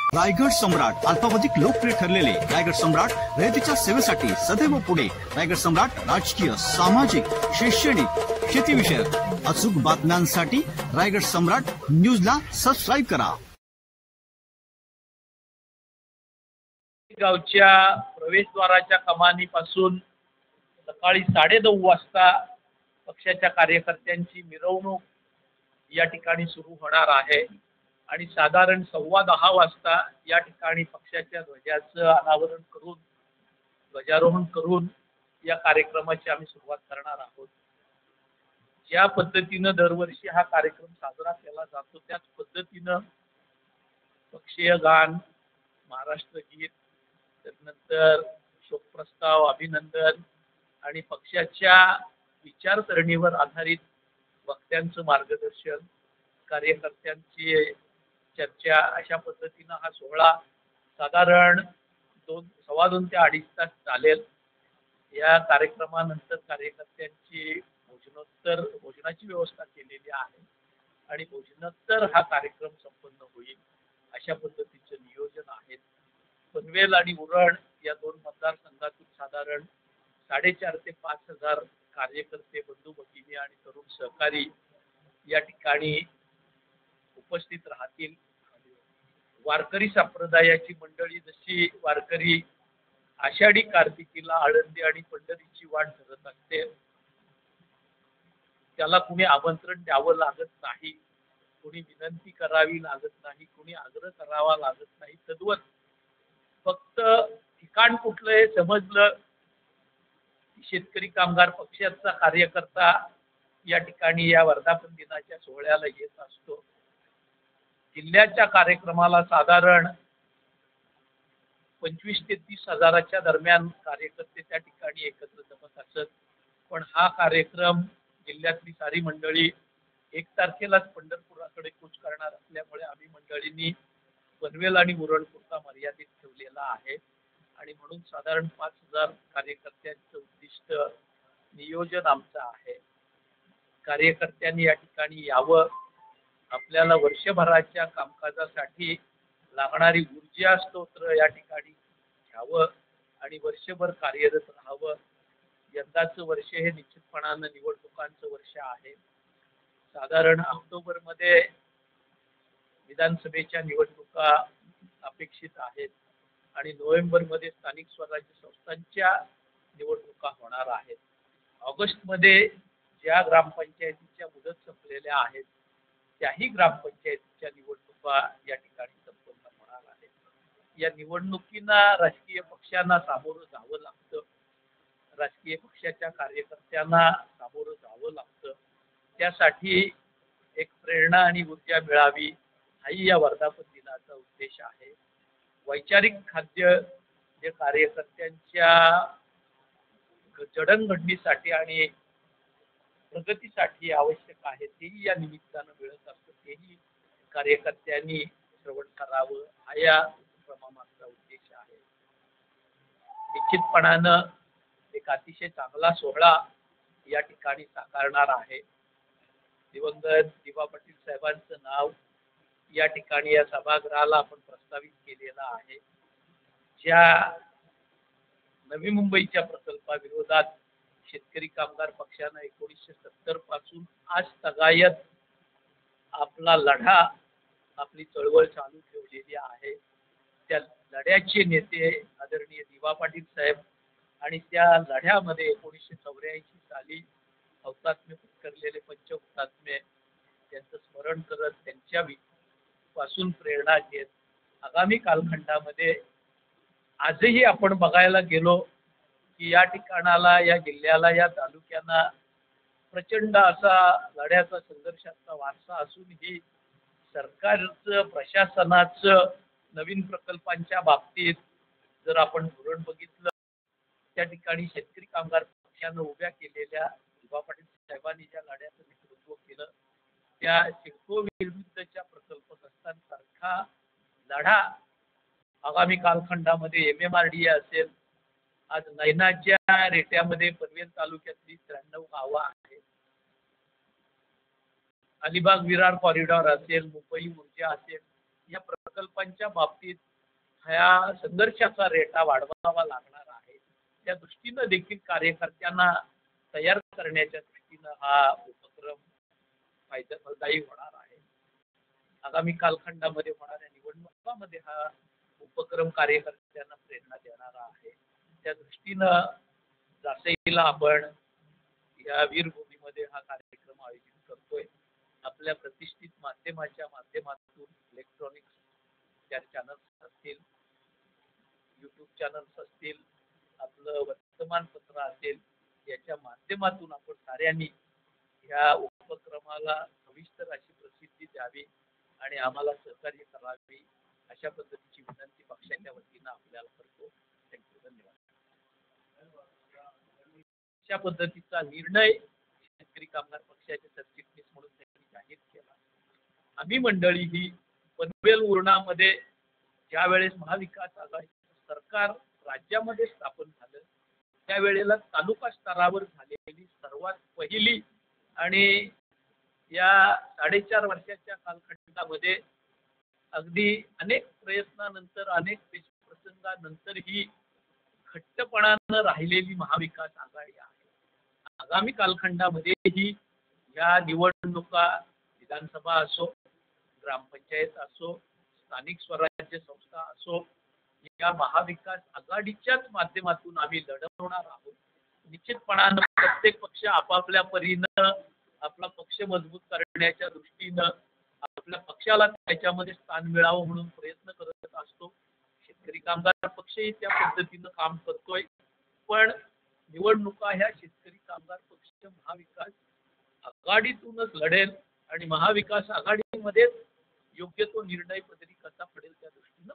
रायगड सम्राट अल्पावधीत लोकप्रिय ठरलेले रायगड सम्राट रयतेच्या सेवेसाठी सदैव पुढे. रायगड सम्राट राजकीय, सामाजिक, शैक्षणिक, शेतीविषयक अचूक बातम्यांसाठी रायगड सम्राट न्यूजला सबस्क्राईब करा. गावच्या प्रवेशद्वाराच्या कमानीपासून सकाळी 9:30 वाजता पक्षाच्या कार्यकर्त्यांची मिरवणूक या ठिकाणी सुरू होणार आहे आणि साधारण 10:15 वाजता या ठिकाणी पक्षाच्या ध्वजाचं अनावरण करून ध्वजारोहण करून या कार्यक्रमाची आम्ही सुरुवात करणार आहोत. ज्या पद्धतीनं दरवर्षी हा कार्यक्रम साजरा केला जातो त्याच पद्धतीनं पक्षीय गान, महाराष्ट्र गीत, त्यानंतर शोकप्रस्ताव, अभिनंदन आणि पक्षाच्या विचारसरणीवर आधारित वक्त्यांचं मार्गदर्शन, कार्यकर्त्यांची चर्चा अशा पद्धतीनं हा सोहळा साधारण 2-2.25 ते 2.5 तास चालेल. या कार्यक्रमानंतर कार्यकर्त्यांची भोजनाची व्यवस्था केलेली आहे आणि भोजनोत्तर हा कार्यक्रम संपन्न होईल अशा पद्धतीचं नियोजन आहे. पनवेल आणि उरण या 2 मतदारसंघातून साधारण 4,500 ते 5,000 कार्यकर्ते, बंधू भगिनी आणि तरुण सहकारी या ठिकाणी उपस्थित राहतील. वारकरी संप्रदायाची मंडळी जशी वारकरी आषाढी कार्तिकीला आळंदी आणि पंढरीची वाट धरत असते, त्याला कुणी आमंत्रण द्यावं लागत नाही, कुणी विनंती करावी लागत नाही, कुणी आग्रह करावा लागत नाही. तद्वत फक्त ठिकाण कुठलं हे समजलं शेतकरी कामगार पक्षाचा कार्यकर्ता या ठिकाणी या वर्धापन दिनाच्या सोहळ्याला येत असतो. जिल्ह्याच्या कार्यक्रमाला साधारण 25,000 ते 30,000च्या दरम्यान कार्यकर्ते त्या ठिकाणी एकत्र जमत असत. पण हा कार्यक्रम जिल्ह्यातली सारी मंडळी 1 तारखेलाच पंढरपुराकडे कूच करणार असल्यामुळे आम्ही मंडळींनी पनवेल आणि उरणपुरता मर्यादित ठेवलेला आहे आणि म्हणून साधारण 5,000 कार्यकर्त्यांचं उद्दिष्ट नियोजन आमचं आहे. कार्यकर्त्यांनी या ठिकाणी यावं, आपल्याला वर्षभराच्या कामकाजासाठी लागणारी ऊर्जा स्तोत्र या ठिकाणी घ्यावं आणि वर्षभर कार्यरत राहावं. यंदाचं वर्ष हे निश्चितपणानं निवडणुकांचं वर्ष आहे. साधारण ऑक्टोबरमध्ये विधानसभेच्या निवडणुका अपेक्षित आहेत आणि नोव्हेंबरमध्ये स्थानिक स्वराज्य संस्थांच्या निवडणुका होणार आहेत. ऑगस्टमध्ये ज्या ग्रामपंचायतीच्या मुदत संपलेल्या आहेत त्याही ग्रामपंचायतीच्या निवडणुका या ठिकाणी संपन्न होणार आहेत. या निवडणुकींना राजकीय पक्षांना सामोरं जावं लागतं, राजकीय पक्षाच्या कार्यकर्त्यांना सामोरं जावं लागतं. त्यासाठी एक प्रेरणा आणि ऊर्जा मिळावी हाही या वर्धापन दिनाचा उद्देश आहे. वैचारिक खाद्य जे कार्यकर्त्यांच्या जडणघडणीसाठी आणि प्रगतीसाठी आवश्यक आहे तेही या निमित्तानं मिळत असतं, तेही कार्यकर्त्यांनी श्रवण करावं हा या उपक्रमामागचा उद्देश आहे. निश्चितपणानं एक अतिशय चांगला सोहळा या ठिकाणी साकारणार आहे. दिवंगत दिवा पाटील साहेबांचं नाव या ठिकाणी या सभागृहाला आपण प्रस्तावित केलेलं आहे. ज्या नवी मुंबईच्या प्रकल्पाविरोधात शेतकरी कामगार पक्षानं 1970 पासून आज तगायत आपला लढा, आपली चळवळ चालू ठेवलेली आहे, त्या लढ्याचे नेते आदरणीय दिवा पाटील साहेब आणि त्या लढ्यामध्ये 1984 साली हौतात्म्य पत्करलेले पंचहुतात्मे त्यांचं स्मरण करत त्यांच्या पासून प्रेरणा घेत आगामी कालखंडामध्ये आजही आपण बघायला गेलो की या ठिकाणाला, या जिल्ह्याला, या तालुक्यांना प्रचंड असा लढ्याचा, संघर्षाचा वारसा असूनही सरकारचं, प्रशासनाचं नवीन प्रकल्पांच्या बाबतीत जर आपण धोरण बघितलं, त्या ठिकाणी शेतकरी कामगार पक्षानं उभ्या केलेल्या दिवा पाटील साहेबांनी ज्या लढ्याचं नेतृत्व केलं त्या सिडको विरुद्धच्या प्रकल्पग्रस्तांसारखा लढा आगामी कालखंडामध्ये MMRDA असेल, आज नैनाच्या रेट्यामध्ये पनवेल तालुक्यातली 93 गावं आहेत, अलिबाग विरार कॉरिडॉर असेल, मुंबई ऊर्जा असेल, या प्रकल्पांच्या बाबतीत ह्या संघर्षाचा रेटा वाढवावा लागणार आहे. त्या दृष्टीनं देखील कार्यकर्त्यांना तयार करण्याच्या दृष्टीनं हा उपक्रम फायदादायी होणार आहे. आगामी कालखंडामध्ये होणाऱ्या निवडणुकांमध्ये हा उपक्रम कार्यकर्त्यांना प्रेरणा देणारा आहे. त्या दृष्टीनं जासईला आपण या वीरभूमीमध्ये हा कार्यक्रम आयोजित करतोय. आपल्या प्रतिष्ठित माध्यमाच्या माध्यमातून इलेक्ट्रॉनिक्स चॅनल्स असतील, YouTube चॅनल्स असतील, आपलं वर्तमानपत्र असेल, याच्या माध्यमातून आपण साऱ्यांनी या उपक्रमाला सविस्तर अशी प्रसिद्धी द्यावी आणि आम्हाला सहकार्य करावी अशा पद्धतीची विनंती पक्षाच्या वतीनं आपल्याला करतो. थँक्यू. धन्यवाद. अशा पद्धतीचा निर्णय शेतकरी कामगार पक्षाचे सरचिटणीस म्हणून त्यांनी जाहीर केला. आम्ही मंडळी ही पनवेल उरणामध्ये ज्या वेळेस महाविकास आघाडीचं सरकार राज्यामध्ये स्थापन झालं त्यावेळेला तालुका स्तरावर झालेली सर्वात पहिली आणि या 4.5 वर्षाच्या कालखंडामध्ये अगदी अनेक प्रयत्नानंतर अनेक प्रसंगानंतर ही घट्टपणानं राहिलेली महाविकास आघाडी आहे. आगामी कालखंडामध्येही या निवडणुका विधानसभा असो, ग्रामपंचायत असो, स्थानिक स्वराज्य संस्था असो, या महाविकास आघाडीच्याच माध्यमातून आम्ही लढवणार आहोत. निश्चितपणानं प्रत्येक पक्ष आपापल्या परीनं आपला पक्ष मजबूत करण्याच्या दृष्टीनं आपल्या पक्षाला त्याच्यामध्ये स्थान मिळावं म्हणून प्रयत्न करत असतो. शेतकरी कामगार पक्षही त्या पद्धतीनं काम करतोय. पण निवडणुका ह्या शेतकरी कामगार पक्ष महाविकास आघाडीतूनच लढेल आणि महाविकास आघाडीमध्येच योग्य तो निर्णय पदरी कसा पडेल त्या दृष्टीनं